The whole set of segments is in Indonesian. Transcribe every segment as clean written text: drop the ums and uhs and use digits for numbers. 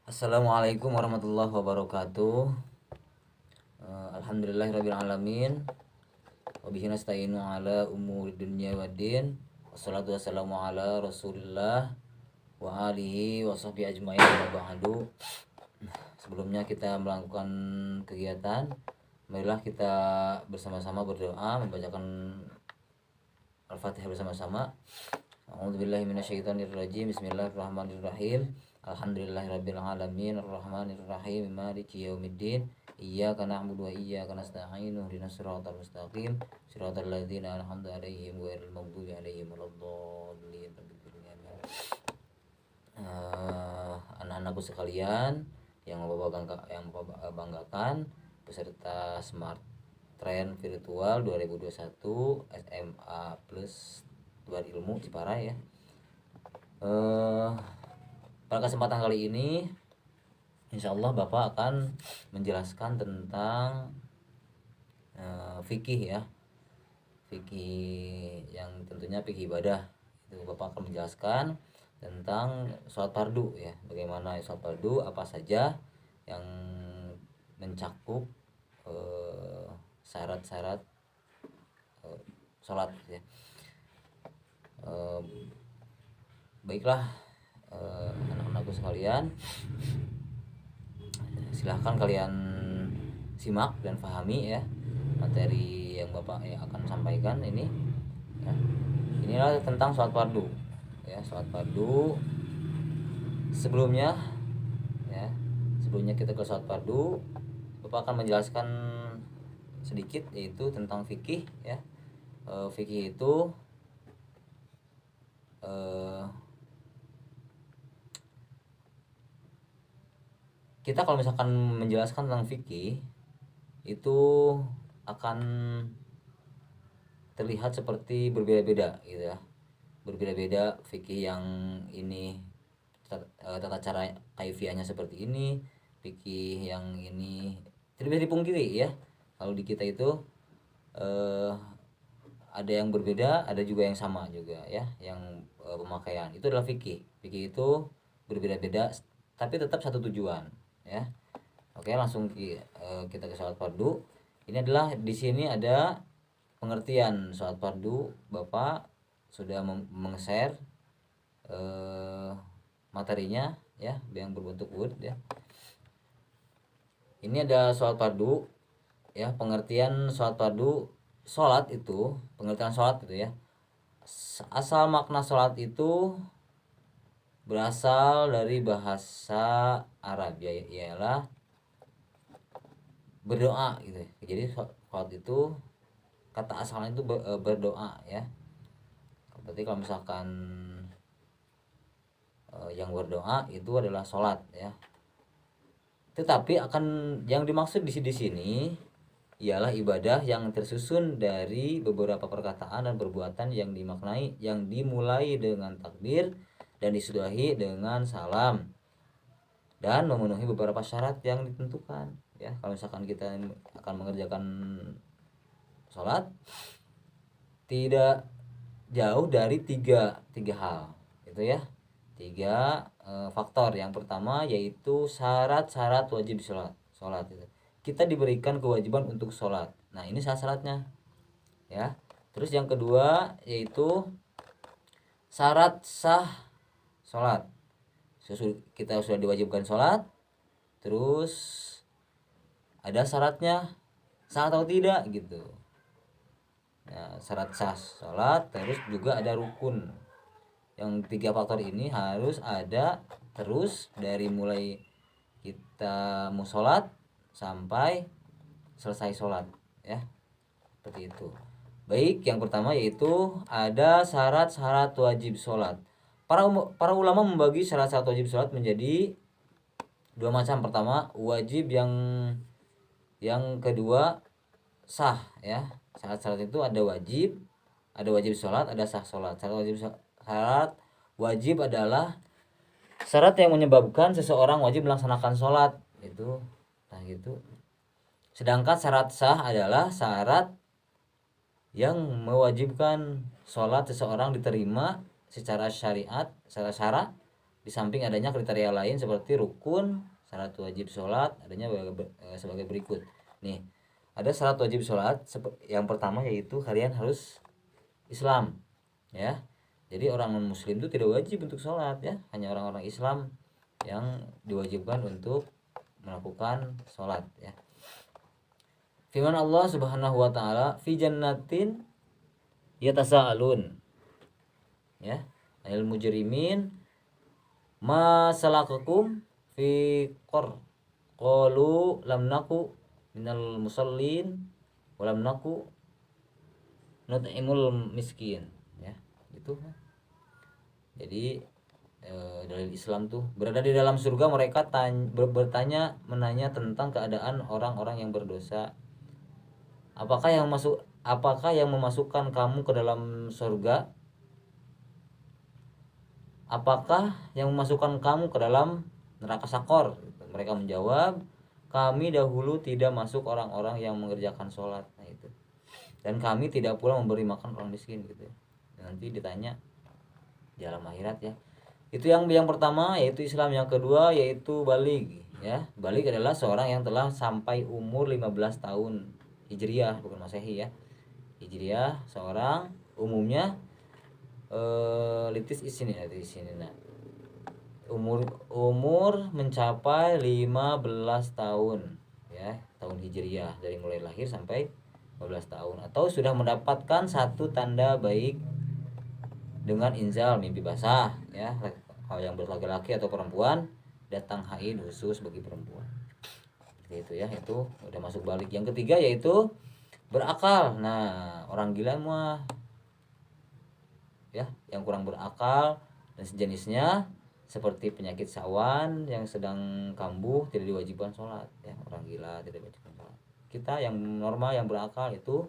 Assalamualaikum warahmatullahi wabarakatuh. Alhamdulillahirabbil alamin. Wa bihi nasta'inu ala umuri dunya waddin. Wassalatu wassalamu ala Rasulillah wa alihi wa sahbihi ajmain wa ba'du. Sebelumnya kita melakukan kegiatan, marilah kita bersama-sama berdoa, membacakan Al-Fatihah bersama-sama. A'udzubillahi minasyaitonirrajim. Bismillahirrahmanirrahim. Alhamdulillahirabbil alamin arrahmanirrahim maliki yaumiddin. Iyyaka na'budu wa iyyaka nasta'in. Ihdinas siratal mustaqim. Siratal ladzina an'amta 'alaihim ghairil maghdubi alaihim waladdallin. Anak-anakku sekalian yang Bapak banggakan, peserta Smart Trend Virtual 2021 SMA Plus Luar Ilmu Ciparai ya. Pada kesempatan kali ini insya Allah Bapak akan menjelaskan tentang fikih ya, fikih yang tentunya fikih ibadah. Itu Bapak akan menjelaskan tentang sholat fardu ya, bagaimana sholat fardu, apa saja yang mencakup syarat-syarat sholat ya. Baiklah, anak-anakku sekalian, silahkan kalian simak dan pahami ya materi yang Bapak akan sampaikan ini ya. Inilah tentang sholat fardu ya, sholat fardu. Sebelumnya kita ke sholat fardu, Bapak akan menjelaskan sedikit yaitu tentang fikih ya. Fikih itu kita kalau misalkan menjelaskan tentang fikih itu akan terlihat seperti berbeda-beda gitu ya. Berbeda-beda fikih yang ini tata cara kaifiahnya seperti ini, fikih yang ini tidak bisa dipungkiri ya. Kalau di kita itu ada yang berbeda, ada juga yang sama juga ya, yang pemakaian. Itu adalah fikih. Fikih itu berbeda-beda tapi tetap satu tujuan ya. Oke, langsung kita ke sholat fardu. Ini adalah di sini ada pengertian sholat fardu. Bapak sudah meng-share materinya ya, yang berbentuk Word ya. Ini ada sholat fardu ya, pengertian sholat fardu. Sholat itu, pengertian sholat itu ya, asal makna sholat itu berasal dari bahasa Arab ya, ialah berdoa gitu. Jadi sholat itu kata asalnya itu berdoa ya. Berarti kalau misalkan yang berdoa itu adalah sholat ya. Tetapi akan yang dimaksud di sini ialah ibadah yang tersusun dari beberapa perkataan dan perbuatan yang dimulai dengan takbir dan disudahi dengan salam dan memenuhi beberapa syarat yang ditentukan ya. Kalau misalkan kita akan mengerjakan sholat, tidak jauh dari tiga hal itu ya, tiga faktor. Yang pertama yaitu syarat-syarat wajib sholat itu. Kita diberikan kewajiban untuk sholat. Nah, ini syarat-syaratnya ya. Terus yang kedua yaitu syarat sah sholat. Kita sudah diwajibkan sholat, terus ada syaratnya sah atau tidak gitu. Nah, syarat sah sholat, terus juga ada rukun. Yang tiga faktor ini harus ada terus dari mulai kita mau sholat sampai selesai sholat ya, seperti itu. Baik, yang pertama yaitu ada syarat-syarat wajib sholat. Para ulama membagi syarat-syarat wajib sholat menjadi dua macam. Pertama wajib, yang kedua sah ya. Syarat-syarat itu ada wajib sholat, ada sah sholat. Syarat wajib adalah syarat yang menyebabkan seseorang wajib melaksanakan sholat itu. Nah gitu. Sedangkan syarat sah adalah syarat yang mewajibkan sholat seseorang diterima secara syariat, secara syara Di samping adanya kriteria lain seperti rukun, syarat wajib sholat adanya sebagai berikut. Nih, ada syarat wajib sholat. Yang pertama yaitu kalian harus Islam, ya. Jadi orang non muslim itu tidak wajib untuk sholat, ya. Hanya orang-orang Islam yang diwajibkan untuk melakukan sholat, ya. Firman Allah Subhanahu wa taala, fi jannatin yatasaalun, ya, anil mujrimin ma salakakum fi qor qalu lam naku minal musallin wa lam naku nut'imul miskin, ya. Gitu. Jadi dalil Islam tuh berada di dalam surga mereka bertanya menanya tentang keadaan orang-orang yang berdosa. Apakah yang memasukkan kamu ke dalam surga? Apakah yang memasukkan kamu ke dalam neraka sakor? Mereka menjawab, kami dahulu tidak masuk orang-orang yang mengerjakan sholat. Nah itu. Dan kami tidak pula memberi makan orang miskin gitu. Nanti ditanya di alam akhirat, ya. Itu yang pertama yaitu Islam. Yang kedua yaitu baligh, ya. Baligh adalah seorang yang telah sampai umur 15 tahun Hijriah, bukan Masehi, ya. Hijriah seorang umumnya litis isini nah. Umur mencapai 15 tahun, ya, tahun Hijriah, dari mulai lahir sampai 15 tahun, atau sudah mendapatkan satu tanda baik dengan inzal mimpi basah, ya, kalau yang berlaki-laki atau perempuan datang haid khusus bagi perempuan. Itu, ya, itu udah masuk balik. Yang ketiga yaitu berakal. Nah, orang gila mah, ya, yang kurang berakal dan sejenisnya seperti penyakit sawan yang sedang kambuh tidak diwajibkan sholat, ya. Orang gila tidak diwajibkan sholat. Kita yang normal yang berakal itu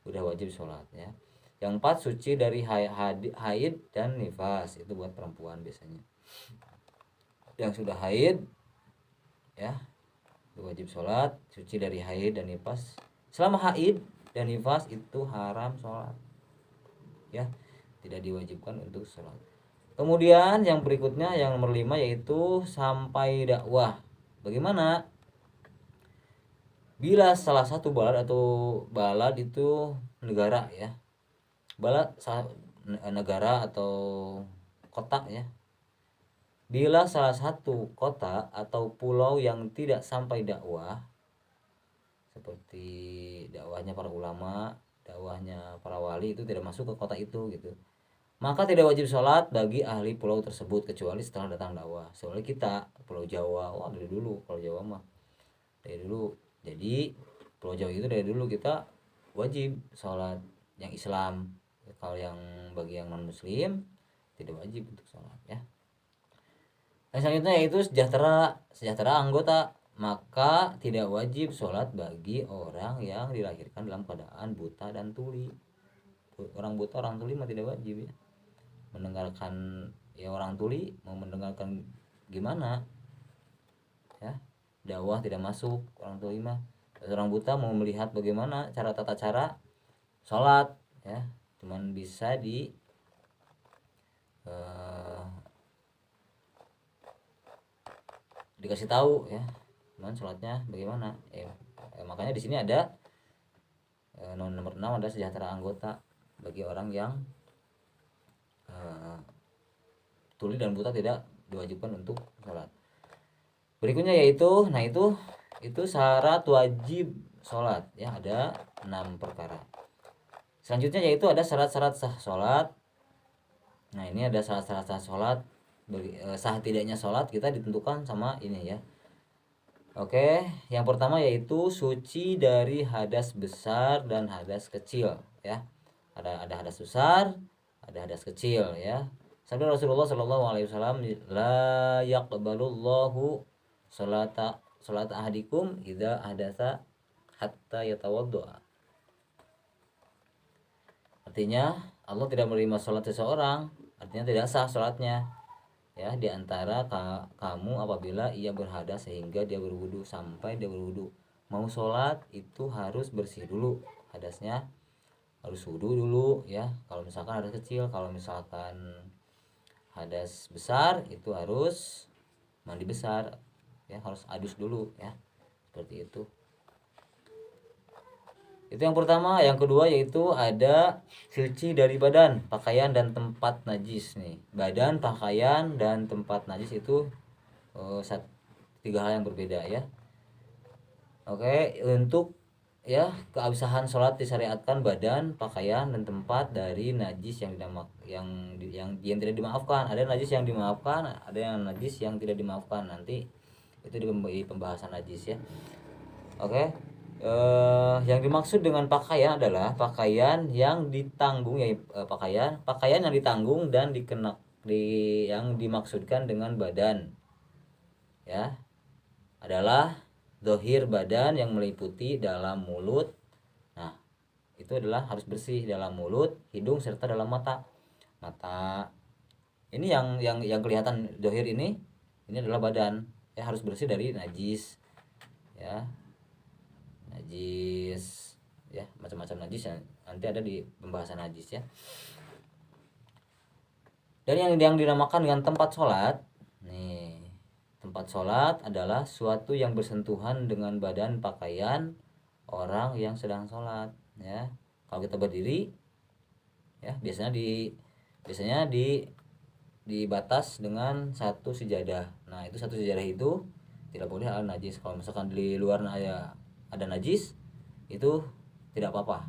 udah wajib sholat, ya. Yang 4 suci dari haid dan nifas, itu buat perempuan biasanya. Yang sudah haid, ya, itu wajib sholat. Suci dari haid dan nifas. Selama haid dan nifas itu haram sholat, ya, tidak diwajibkan untuk sholat. Kemudian yang berikutnya yang nomor 5 yaitu sampai dakwah. Bagaimana? Bila salah satu balad itu negara, ya. Balad negara atau kota, ya. Bila salah satu kota atau pulau yang tidak sampai dakwah, seperti dakwahnya para ulama, dakwahnya para wali, itu tidak masuk ke kota itu gitu, maka tidak wajib sholat bagi ahli pulau tersebut kecuali setelah datang dakwah. Soalnya kita Pulau Jawa, wah dari dulu Pulau Jawa mah dari dulu. Jadi Pulau Jawa itu dari dulu kita wajib sholat yang Islam. Kalau yang bagi yang non muslim tidak wajib untuk sholat, ya. Yang selanjutnya yaitu sejahtera anggota. Maka tidak wajib sholat bagi orang yang dilahirkan dalam keadaan buta dan tuli. Orang buta, orang tuli mah tidak wajib, ya. Mendengarkan, ya, orang tuli mau mendengarkan gimana, ya, dakwah tidak masuk orang tuli mah. Orang buta mau melihat bagaimana tata cara sholat, ya, cuman bisa dikasih tahu, ya, cuman sholatnya bagaimana, makanya di sini ada nomor 6 ada sejahtera anggota bagi orang yang tuli dan buta tidak diwajibkan untuk sholat. Berikutnya yaitu, nah itu syarat wajib sholat, ya, ada 6 perkara. Selanjutnya yaitu ada syarat-syarat sah sholat. Nah, ini ada syarat-syarat sah sholat. Sah tidaknya sholat kita ditentukan sama ini, ya. Oke, yang pertama yaitu suci dari hadas besar dan hadas kecil, ya. Ada hadas besar, ada hadas kecil, ya. Sabda Rasulullah SAW, la yaqbalullahu salata ahadikum idza ahdatsa hatta yatawadda. Artinya Allah tidak menerima sholat seseorang, artinya tidak sah sholatnya, ya, di antara kamu apabila ia berhadas sehingga dia berwudu. Sampai dia berwudu, mau sholat itu harus bersih dulu hadasnya, harus wudu dulu, ya. Kalau misalkan hadas kecil, kalau misalkan hadas besar itu harus mandi besar ya, harus adus dulu ya, seperti itu. Itu yang pertama. Yang kedua yaitu ada suci dari badan, pakaian dan tempat najis nih. Badan, pakaian dan tempat najis itu tiga hal yang berbeda ya. Oke, untuk ya keabsahan sholat disyariatkan badan, pakaian dan tempat dari najis yang tidak dimaafkan. Ada najis yang dimaafkan, ada yang najis yang tidak dimaafkan. Nanti itu di pembahasan najis ya. Oke. Yang dimaksud dengan pakaian adalah pakaian yang ditanggung ya, pakaian yang ditanggung dan yang dimaksudkan dengan badan ya adalah dohir badan yang meliputi dalam mulut. Nah, itu adalah harus bersih dalam mulut, hidung serta dalam mata. Ini yang kelihatan dohir ini adalah badan ya, harus bersih dari najis ya. Najis ya, macam-macam najis yang nanti ada di pembahasan najis ya. Dan yang dinamakan dengan tempat sholat nih, tempat sholat adalah suatu yang bersentuhan dengan badan pakaian orang yang sedang sholat ya. Kalau kita berdiri ya, biasanya di batas dengan satu sejadah. Nah, itu satu sejadah itu tidak boleh ada najis. Kalau misalkan di luar ada najis, itu tidak apa-apa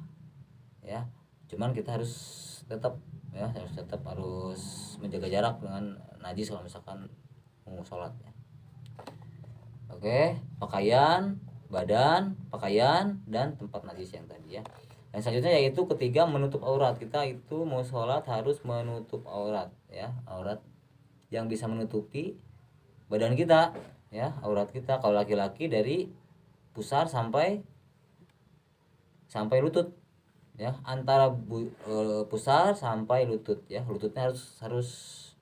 ya. Cuman kita harus tetap menjaga jarak dengan najis kalau misalkan mau sholat ya. Oke, pakaian, badan, pakaian dan tempat najis yang tadi ya. Dan selanjutnya yaitu ketiga, menutup aurat. Kita itu mau sholat harus menutup aurat ya, aurat yang bisa menutupi badan kita ya, aurat kita. Kalau laki-laki dari pusar sampai lutut ya, antara pusar sampai lutut ya. Lututnya harus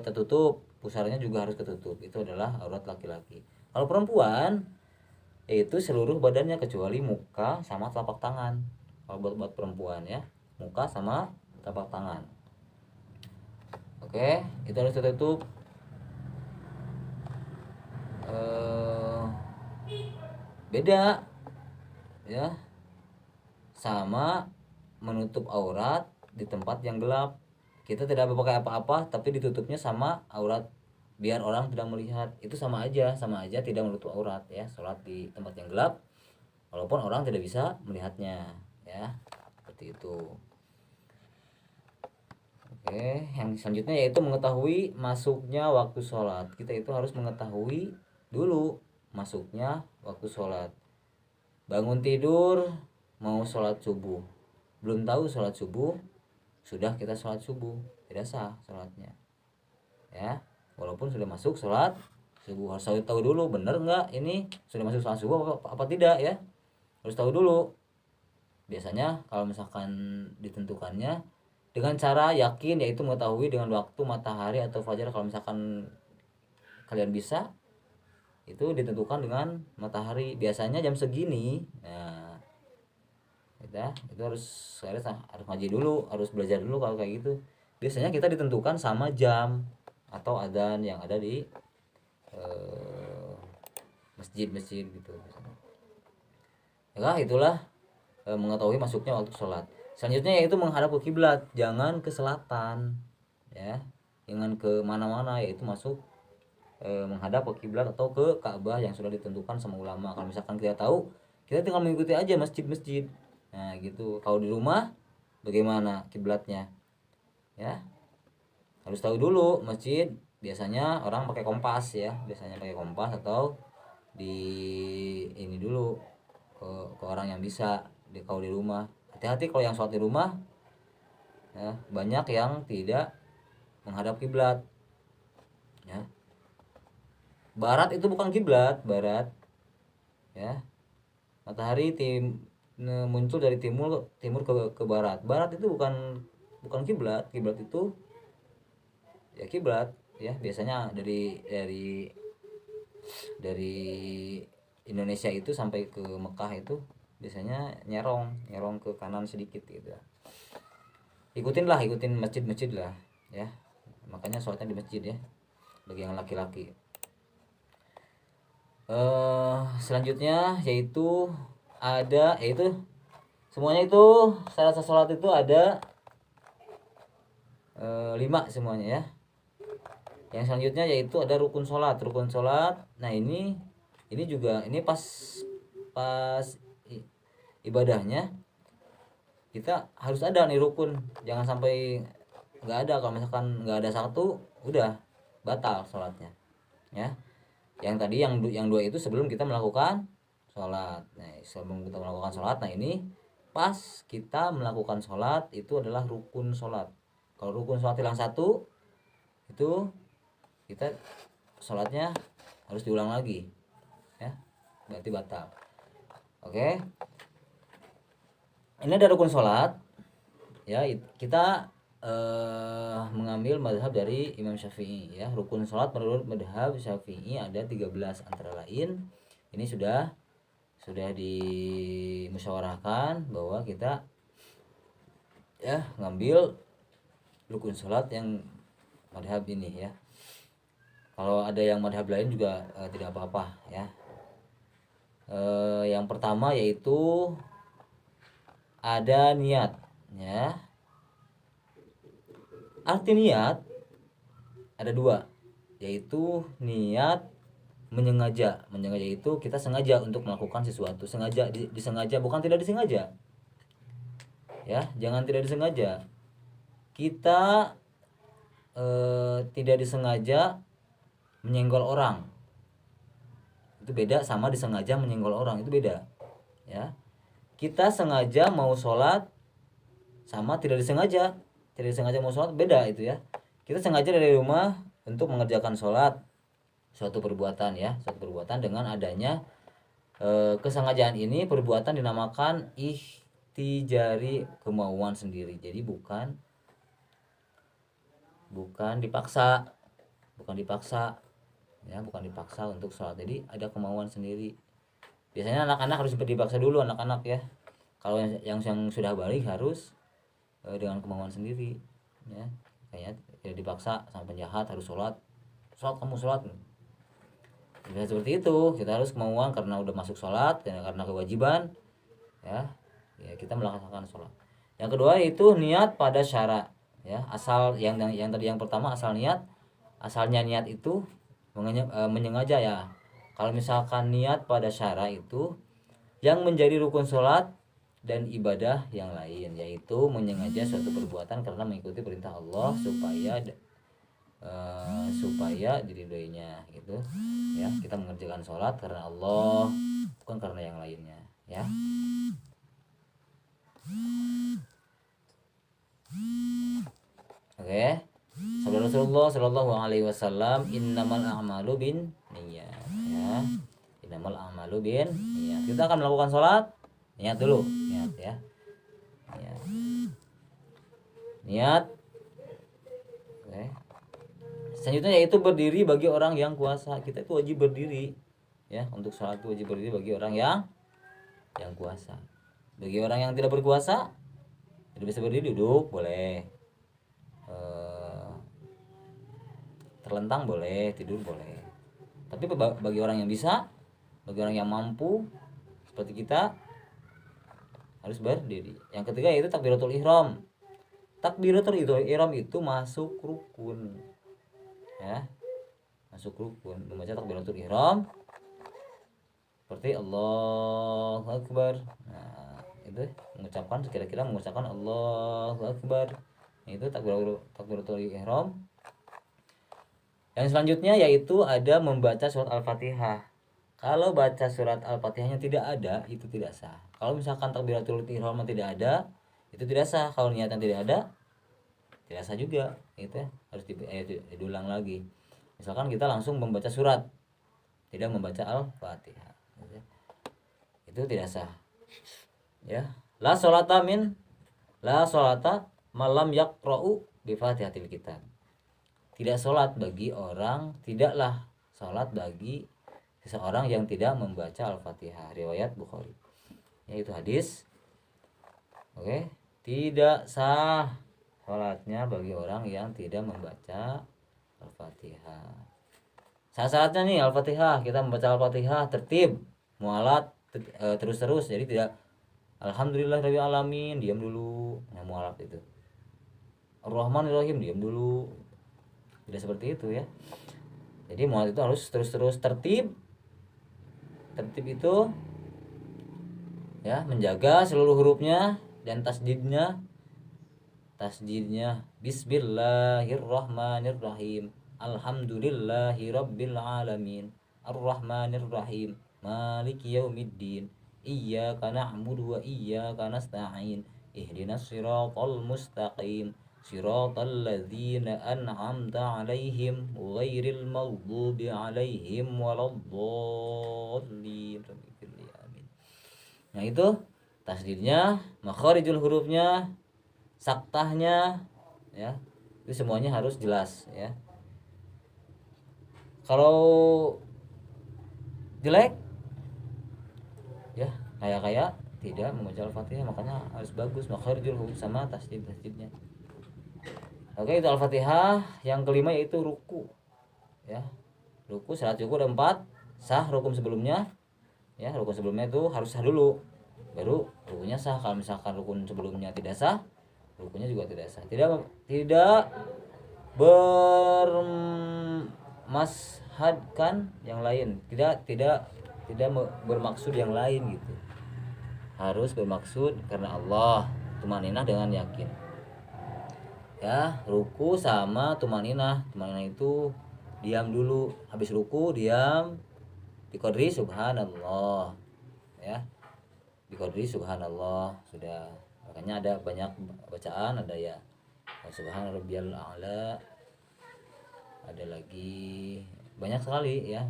tertutup, pusarnya juga harus ketutup. Itu adalah aurat laki-laki. Kalau perempuan yaitu seluruh badannya kecuali muka sama telapak tangan. Kalau buat perempuan ya, muka sama telapak tangan. Oke, itu harus tertutup. Beda ya sama menutup aurat di tempat yang gelap. Kita tidak pakai apa-apa tapi ditutupnya sama aurat biar orang tidak melihat. Itu sama aja tidak menutup aurat ya, sholat di tempat yang gelap walaupun orang tidak bisa melihatnya ya, seperti itu. Oke, yang selanjutnya yaitu mengetahui masuknya waktu sholat. Kita itu harus mengetahui dulu masuknya waktu sholat. Bangun tidur mau sholat subuh, belum tahu sholat subuh, sudah kita sholat subuh, tidak sah sholatnya ya. Walaupun sudah masuk sholat subuh, harus tahu dulu benar enggak ini sudah masuk sholat subuh apa tidak ya, harus tahu dulu. Biasanya kalau misalkan ditentukannya dengan cara yakin, yaitu mengetahui dengan waktu matahari atau fajar. Kalau misalkan kalian bisa, itu ditentukan dengan matahari, biasanya jam segini. Nah, itu harus ngaji dulu, harus belajar dulu kalau kayak gitu. Biasanya kita ditentukan sama jam atau adzan yang ada di masjid-masjid gitu. Ya, itulah mengetahui masuknya waktu sholat. Selanjutnya yaitu menghadap ke kiblat, jangan ke selatan ya, jangan ke mana-mana, yaitu masuk menghadap ke kiblat atau ke Ka'bah yang sudah ditentukan sama ulama. Kalau misalkan kita tahu, kita tinggal mengikuti aja masjid-masjid. Nah, gitu. Kalau di rumah bagaimana kiblatnya? Ya. Harus tahu dulu masjid. Biasanya orang pakai kompas ya, biasanya pakai kompas atau di ini dulu ke orang yang bisa kalau di rumah. Hati-hati kalau yang sholat di rumah ya, banyak yang tidak menghadap kiblat ya. Barat itu bukan kiblat, barat ya. Matahari muncul dari timur ke barat. Barat itu bukan kiblat. Kiblat itu ya kiblat ya, biasanya dari Indonesia itu sampai ke Mekah itu biasanya nyerong ke kanan sedikit gitu. Ikutin masjid-masjid lah ya. makanya sholatnya di masjid ya bagi yang laki-laki. Selanjutnya yaitu semuanya itu syarat sholat itu ada 5 semuanya ya. Yang selanjutnya yaitu ada rukun sholat. Nah ini juga ini pas ibadahnya kita harus ada nih rukun, jangan sampai nggak ada. Kalau misalkan nggak ada satu udah batal sholatnya ya. Yang tadi yang 2 itu sebelum kita melakukan sholat. Nah sebelum kita melakukan sholat, nah ini pas kita melakukan sholat itu adalah rukun sholat. Kalau rukun sholat hilang satu itu kita sholatnya harus diulang lagi ya, berarti batal. Oke, ini ada rukun sholat ya. Kita mengambil mazhab dari Imam Syafi'i ya. Rukun sholat menurut mazhab Syafi'i ada 13, antara lain ini sudah dimusyawarahkan bahwa kita ya ngambil rukun sholat yang mazhab ini ya. Kalau ada yang madhab lain juga tidak apa-apa ya. Yang pertama yaitu ada niat ya. Arti niat ada 2, yaitu niat menyengaja. Menyengaja itu kita sengaja untuk melakukan sesuatu, sengaja disengaja, bukan tidak disengaja ya. Jangan tidak disengaja. Kita tidak disengaja menyenggol orang, itu beda sama disengaja menyenggol orang, itu beda ya. Kita sengaja mau sholat sama tidak disengaja mau sholat, beda itu ya. Kita sengaja dari rumah untuk mengerjakan sholat, suatu perbuatan ya, suatu perbuatan dengan adanya kesengajaan ini, perbuatan dinamakan ihtijari, kemauan sendiri. Jadi bukan dipaksa ya, bukan dipaksa untuk sholat. Jadi ada kemauan sendiri. Biasanya anak-anak harus dipaksa dulu, anak-anak ya. Kalau yang sudah balik harus dengan kemauan sendiri ya. Kayaknya tidak dipaksa sama penjahat harus sholat kamu sholat. Bisa seperti itu. Kita harus kemauan karena udah masuk sholat, karena kewajiban ya kita melaksanakan sholat. Yang kedua itu niat pada syarat ya. Asal yang tadi yang pertama asal niat, asalnya niat itu menyengaja ya. Kalau misalkan niat pada syarat itu yang menjadi rukun sholat dan ibadah yang lain, yaitu menyengaja suatu perbuatan karena mengikuti perintah Allah supaya diridhoinya gitu ya. Kita mengerjakan sholat karena Allah, bukan karena yang lainnya ya. Oke. Sabda Rasulullah Shallallahu Alaihi Wasallam, innamal a'malu bin niyyat ya. Innamal a'malu bin niyyat. Kita akan melakukan sholat, niat dulu, niat ya. Niat. Oke. Selanjutnya yaitu berdiri bagi orang yang kuasa. Kita itu wajib berdiri ya, untuk sholat itu wajib berdiri bagi orang yang kuasa. Bagi orang yang tidak berkuasa tidak bisa berdiri, duduk boleh, terlentang boleh, tidur boleh. Tapi bagi orang yang bisa, bagi orang yang mampu seperti kita, harus berdiri. Yang ketiga yaitu takbiratul ihram. Takbiratul ihram itu masuk rukun ya, masuk rukun. Membaca takbiratul ihram seperti Allahu Akbar. Nah itu kira-kira mengucapkan Allahu Akbar, itu takbiratul ihram. Yang selanjutnya yaitu ada membaca surat Al-Fatihah. Kalau baca surat Al-Fatihahnya tidak ada, itu tidak sah. Kalau misalkan takbiratul ihram tidak ada, itu tidak sah. Kalau niatnya tidak ada, tidak sah juga. Itu harus diulang lagi. Misalkan kita langsung membaca surat, tidak membaca Al-Fatihah, itu tidak sah. Ya, la sholata malam yaqra'u bi Fatihatil kitab. Tidaklah sholat bagi seseorang yang tidak membaca Al-Fatihah. Riwayat Bukhari. Yaitu hadis. Oke, tidak sah sholatnya bagi orang yang tidak membaca Al-Fatihah. Syarat-syaratnya nih Al-Fatihah, kita membaca Al-Fatihah tertib, mualat terus-terus, jadi tidak Alhamdulillahirabbil alamin diam dulu, nah mualat itu. Ar-Rahmanir-Rahim diam dulu. Tidak seperti itu ya. Jadi mualat itu harus terus-terus tertib. Tertib itu ya menjaga seluruh hurufnya dan tasdidnya. Bismillahirrahmanirrahim. Alhamdulillahirabbil alamin. Ar-Rahmanir-Rahim. Maliki yaumiddin. Iyyaka na'budu wa iyyaka nasta'in. Ihdinas siratal mustaqim. Siratal ladzina an'amta 'alaihim ghairil maghdubi 'alaihim waladdallin. Amin. Nah itu tasdidnya, makharijul hurufnya, saktahnya ya. Itu semuanya harus jelas ya. Kalau jelek ya kayak tidak membaca Al-Fatihah, makanya harus bagus makharijul huruf sama tasdidnya. Oke, itu Al-Fatihah. Yang kelima yaitu ruku ya. Ruku syarat ruku ada 4, sah rukun sebelumnya ya. Rukun sebelumnya itu harus sah dulu, baru rukunya sah. Kalau misalkan rukun sebelumnya tidak sah, rukunya juga tidak sah. Tidak bermashadkan yang lain, tidak bermaksud yang lain gitu. Harus bermaksud karena Allah, tumaninah dengan yakin ya. Ruku sama tumaninah. Tumaninah itu diam dulu, habis ruku diam, biqadri subhanallah ya, biqadri subhanallah sudah. Makanya ada banyak bacaan, ada ya subhana rabbiyal a'la, ada lagi banyak sekali ya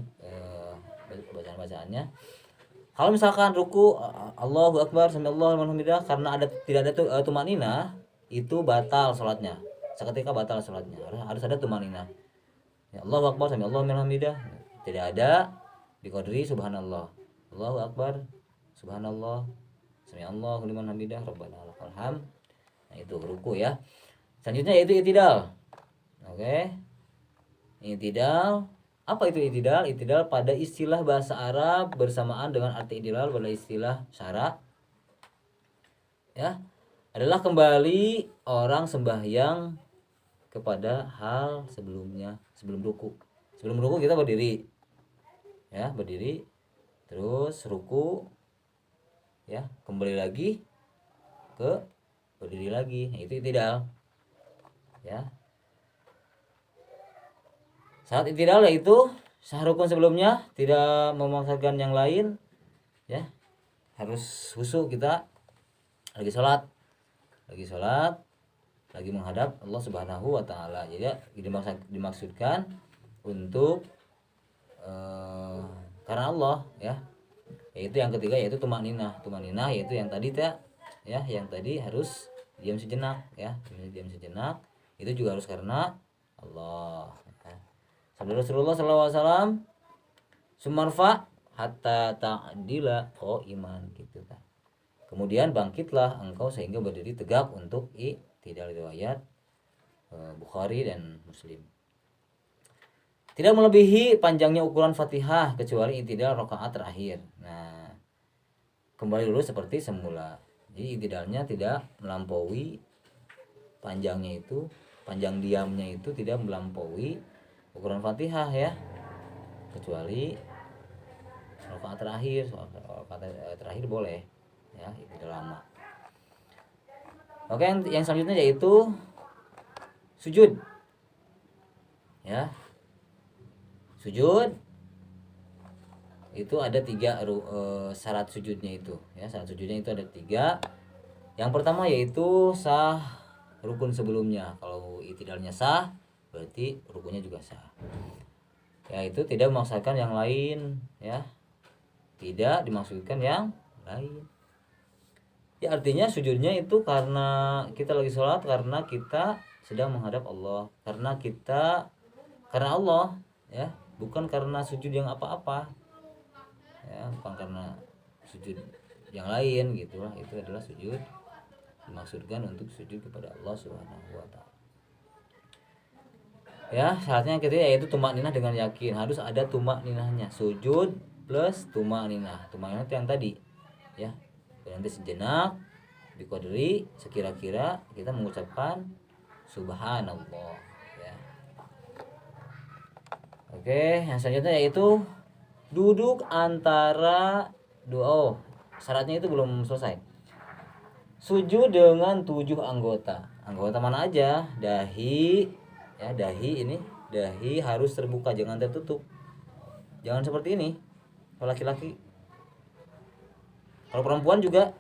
bacaan-bacaannya. Kalau misalkan ruku Allahu akbar samillahu liman hamidah, karena tidak ada tumaninah, itu batal sholatnya. Seketika batal sholatnya. Harus ada tumaninah ya. Allahu akbar samillahu liman hamidah, tidak ada biqadri subhanallah. Allahu akbar subhanallah samiallahu liman hamidah rabbana lakal hamd. Nah itu ruku ya. Selanjutnya yaitu i'tidal. Oke. I'tidal, apa itu i'tidal? I'tidal pada istilah bahasa Arab bersamaan dengan arti i'tidal pada istilah syara ya, adalah kembali orang sembahyang kepada hal sebelumnya, sebelum ruku. Sebelum ruku kita berdiri ya, berdiri terus ruku ya, kembali lagi ke berdiri lagi. Nah, itu i'tidal ya. Saat i'tidal yaitu sah rukun sebelumnya, tidak memaksakan yang lain ya. Harus khusyuk kita lagi sholat, lagi menghadap Allah Subhanahu wa taala. Jadi dimaksudkan untuk karena Allah ya. Yaitu yang ketiga yaitu tumaninah. Tumaninah yaitu yang tadi ya, yang tadi harus diam sejenak ya. Diam sejenak itu juga harus karena Allah ya. Sabda Rasulullah SAW, sumarfa hatta ta'dila iman gitu kan. Kemudian bangkitlah engkau sehingga berdiri tegak untuk i'tidal. Riwayat Bukhari dan Muslim. Tidak melebihi panjangnya ukuran Fatihah kecuali i'tidal rakaat terakhir. Nah, kembali dulu seperti semula. Jadi i'tidalnya tidak melampaui panjangnya itu, panjang diamnya itu tidak melampaui ukuran Fatihah ya. Kecuali rakaat terakhir, rakaat terakhir boleh ya, i'tidal lama. Oke, yang selanjutnya yaitu sujud ya. Sujud itu ada 3 syarat sujudnya itu ya. Syarat sujudnya itu ada 3. Yang pertama yaitu sah rukun sebelumnya. Kalau i'tidalnya sah, berarti rukunnya juga sah. Yaitu tidak memaksakan yang lain ya. Tidak dimaksudkan yang lain. Ya artinya sujudnya itu karena kita lagi sholat, karena kita sedang menghadap Allah, karena Allah ya, bukan karena sujud yang apa-apa ya, bukan karena sujud yang lain gitulah. Itu adalah sujud dimaksudkan untuk sujud kepada Allah Subhanahu wa taala. Ya, syaratnya yang ketiga yaitu tumak ninah dengan yakin. Harus ada tumak ninahnya. Sujud plus tumak ninah. Tumak ninah itu yang tadi. Ya. Berhenti sejenak, biqadri sekira-kira kita mengucapkan subhanallah, ya. Oke, yang selanjutnya yaitu duduk antara dua. Oh, syaratnya itu belum selesai. Sujud dengan 7 anggota. Anggota mana aja? Dahi, ya, dahi harus terbuka, jangan tertutup. Jangan seperti ini. Kalau laki-laki. Kalau perempuan juga.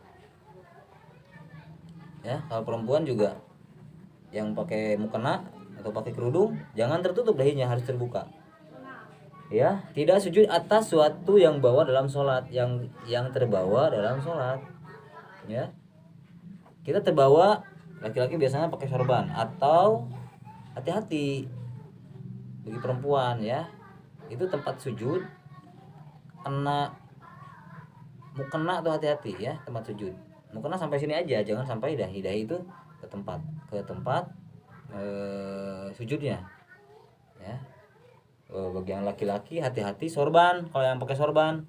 Ya, kalau perempuan juga yang pakai mukena atau pakai kerudung, jangan tertutup dahinya, harus terbuka. Ya, tidak sujud atas suatu yang bawa dalam sholat, yang terbawa dalam sholat. Ya, kita terbawa, laki-laki biasanya pakai sorban, atau hati-hati bagi perempuan, ya, itu tempat sujud kena mukena atau hati-hati, ya, tempat sujud mukena sampai sini aja, jangan sampai dahi itu ke tempat sujudnya, ya. Bagi yang laki-laki hati-hati sorban, kalau yang pakai sorban,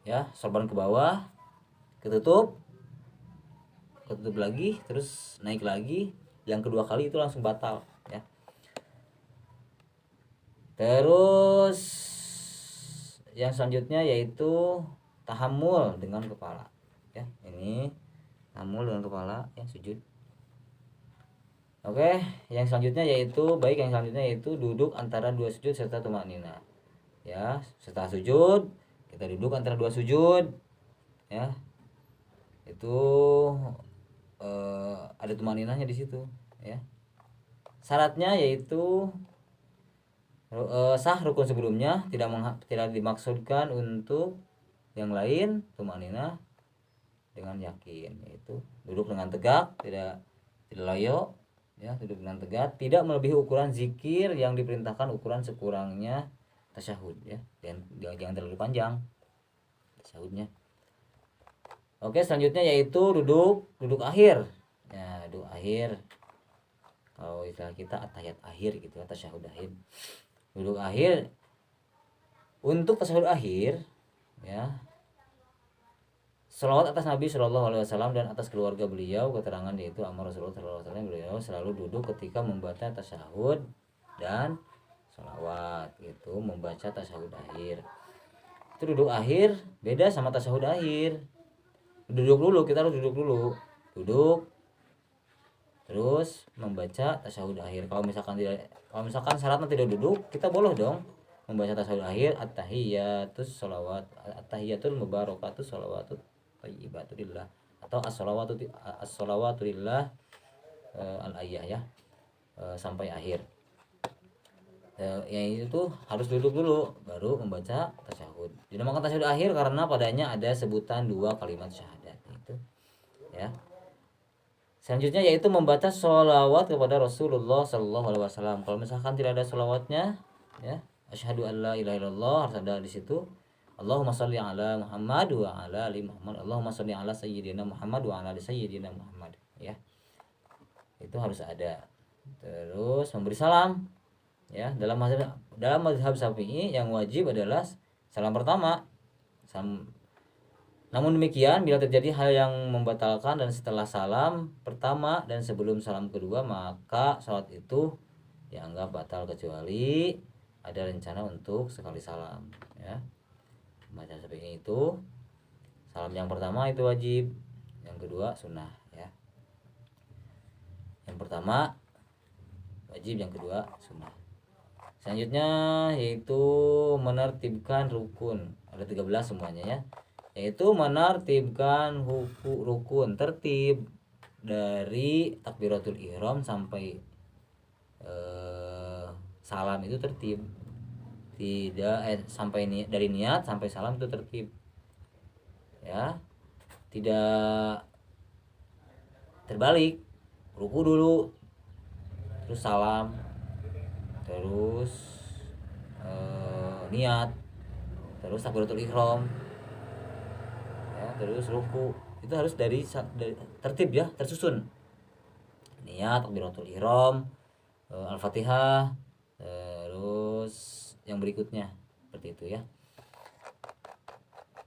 ya, sorban ke bawah, ketutup lagi, terus naik lagi, yang kedua kali itu langsung batal, ya. Terus yang selanjutnya yaitu tahammul dengan kepala, ya. Ini tahammul dengan kepala, ya, sujud. Oke, yang selanjutnya yaitu duduk antara dua sujud serta tumak ninah. Ya, setelah sujud kita duduk antara dua sujud, ya. Itu ada tumak ninahnya di situ, ya. Syaratnya yaitu sah rukun sebelumnya, tidak dimaksudkan untuk yang lain, tumak ninah dengan yakin, yaitu duduk dengan tegak, tidak loyo, ya, duduk dengan tegak, tidak melebihi ukuran zikir yang diperintahkan, ukuran sekurangnya tasyahud, ya, dan jangan terlalu panjang tasyahudnya. Oke, selanjutnya yaitu duduk akhir, ya, duduk akhir, kalau istilah kita at-tahiyat akhir gitu, tasyahud akhir. Duduk akhir, untuk tasyahud akhir, ya, selawat atas Nabi Shallallahu Alaihi Wasallam dan atas keluarga beliau, keterangan yaitu Amar Rasulullah Shallallahu Alaihi Wasallam, beliau selalu duduk ketika membaca tasyahud dan selawat, itu membaca tasyahud akhir. Itu duduk akhir beda sama tasyahud akhir. Duduk dulu, kita harus duduk terus membaca tasyahud akhir. Kalau misalkan syaratnya tidak duduk, kita boleh dong membaca tasyahud akhir, at-tahiyatus sholawat, at-tahiyatul mubarakatus sholawatut thayyibaturillah, atau as-sholawatulillah al-ayyah, ya, sampai akhir. Yang itu harus duduk dulu baru membaca tasyahud. Dinamakan tasyahud akhir karena padanya ada sebutan 2 kalimat syahadat, itu, ya. Selanjutnya yaitu membaca sholawat kepada Rasulullah Sallallahu Alaihi Wasallam. Kalau misalkan tidak ada sholawatnya, ya, asyhadu an la ilaha illallah, harus ada di situ. Allahumma sholli ala Muhammad wa ala ali Muhammad. Allahumma sholli ala sayyidina Muhammad wa ala ali sayyidina Muhammad, ya. Itu harus ada. Terus memberi salam, ya. Dalam mazhab Syafi'i yang wajib adalah salam pertama. Namun demikian, bila terjadi hal yang membatalkan dan setelah salam pertama dan sebelum salam kedua, maka sholat itu dianggap batal kecuali ada rencana untuk sekali salam, ya. Macam seperti itu, salam yang pertama itu wajib, yang kedua sunnah, ya. Yang pertama wajib, yang kedua sunnah. Selanjutnya yaitu menertibkan rukun, ada 13 semuanya, ya. Yaitu menertibkan rukun, tertib dari takbiratul ihram sampai salam itu tertib. Tidak sampai dari niat sampai salam itu tertib, ya. Tidak terbalik, ruku dulu terus salam, terus niat, terus takbiratul ihram, ya, terus ruku. itu harus dari tertib ya, tersusun. Niat, takbiratul ihram, Al-Fatihah, terus yang berikutnya seperti itu ya.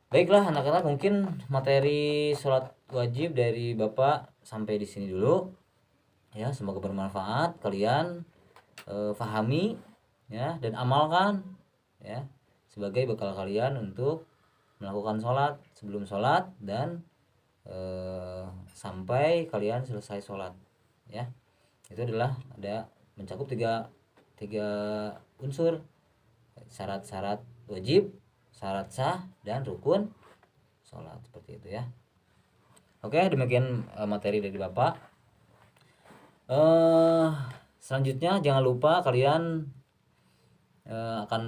Baiklah anak-anak, mungkin materi sholat wajib dari Bapak sampai di sini dulu ya. Semoga bermanfaat, kalian fahami ya dan amalkan ya sebagai bekal kalian untuk melakukan sholat, sebelum sholat, dan sampai kalian selesai sholat ya. Itu adalah ada mencakup tiga unsur: syarat-syarat wajib, syarat sah, dan rukun sholat, seperti itu ya. Oke, demikian materi dari Bapak. Selanjutnya jangan lupa kalian akan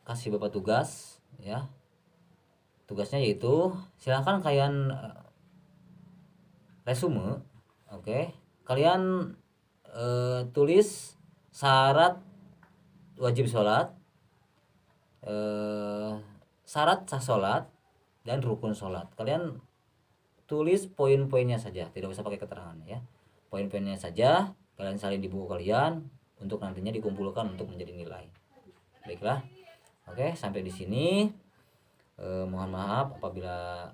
kasih Bapak tugas ya. Tugasnya yaitu silahkan kalian resume. Oke, kalian tulis syarat wajib sholat, syarat sah sholat, dan rukun sholat. Kalian tulis poin-poinnya saja, tidak usah pakai keterangan ya. Poin-poinnya saja kalian salin di buku kalian untuk nantinya dikumpulkan untuk menjadi nilai. Baiklah, oke, sampai di sini. Mohon maaf apabila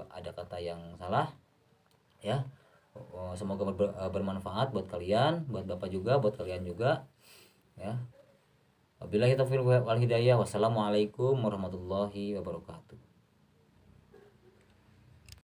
ada kata yang salah ya. Semoga bermanfaat buat kalian, buat Bapak juga, buat kalian juga ya. Wabillahi taufiq wal hidayah. Wassalamualaikum warahmatullahi wabarakatuh.